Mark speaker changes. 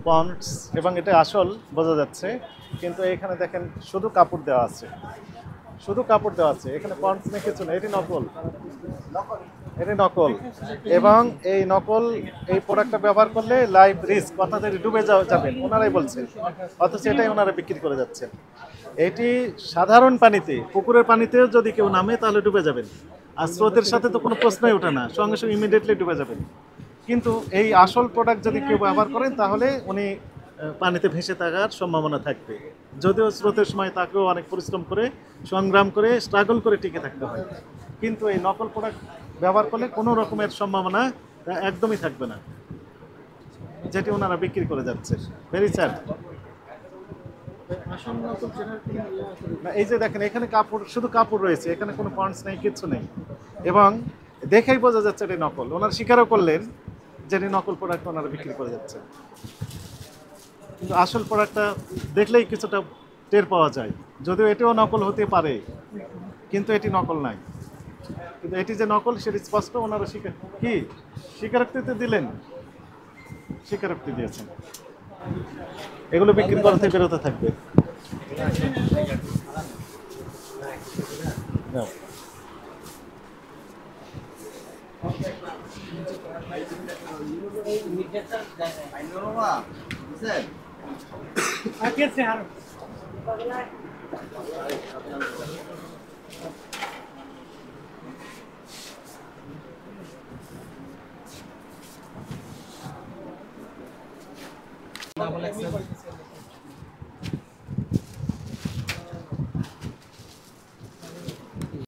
Speaker 1: Ponds এবং এটা আসল বোঝা যাচ্ছে, কিন্তু এখানে দেখেন শুধু কাপড় দেওয়া আছে, শুধু কাপড় দেওয়া আছে, এখানে পন্ডস নেই, কিছু নেই, এটি নকল, এটি নকল। এবং এই নকল এই প্রোডাক্টটা ব্যবহার করলে লাইফ রিস্ক, অর্থাৎ এটি ডুবে যাবেন ওনারাই বলছেন, অথচ এটাই ওনারা বিক্রি করে যাচ্ছেন। এটি সাধারণ পানিতে, পুকুরের পানিতেও যদি কেউ নামে তাহলে ডুবে যাবেন, আর স্রোতের সাথে তো কোনো প্রশ্নই ওঠে না, সঙ্গে সঙ্গে ইমিডিয়েটলি ডুবে যাবেন। কিন্তু এই আসল প্রোডাক্ট যদি কেউ ব্যবহার করেন তাহলে উনি পানিতে ভেসে থাকার সম্ভাবনা থাকবে, যদিও স্রোতের সময় তাকেও অনেক পরিশ্রম করে, সংগ্রাম করে, স্ট্রাগল করে টিকে থাকতে হয়। কিন্তু এই নকল প্রোডাক্ট ব্যবহার করলে কোনো রকমের সম্ভাবনা একদমই থাকবে না, যেটি ওনারা বিক্রি করে যাচ্ছে। Very sad. না, এই যে দেখেন এখানে কাপড়, শুধু কাপড় রয়েছে, এখানে কোনো পয়েন্টস নেই, কিচ্ছু নেই, এবং দেখেই বোঝা যাচ্ছে এটি নকল। ওনারা স্বীকারও করলেন যে এটি নকল প্রোডাক্ট ওনারা বিক্রি করে যাচ্ছে, কিন্তু আসল প্রোডাক্টটা দেখলেই কিছুটা টের পাওয়া যায়, যদিও এটিও নকল হতে পারে, কিন্তু এটি নকল নাই। কিন্তু এটি যে নকল সেটি স্পষ্ট, ওনারা কি স্বীকারোক্তিতে দিলেন, স্বীকারোক্তি দিয়েছেন। এগুলো বিক্রি করা থেকে বেরোতে থাকবে। নাও।
Speaker 2: Double XL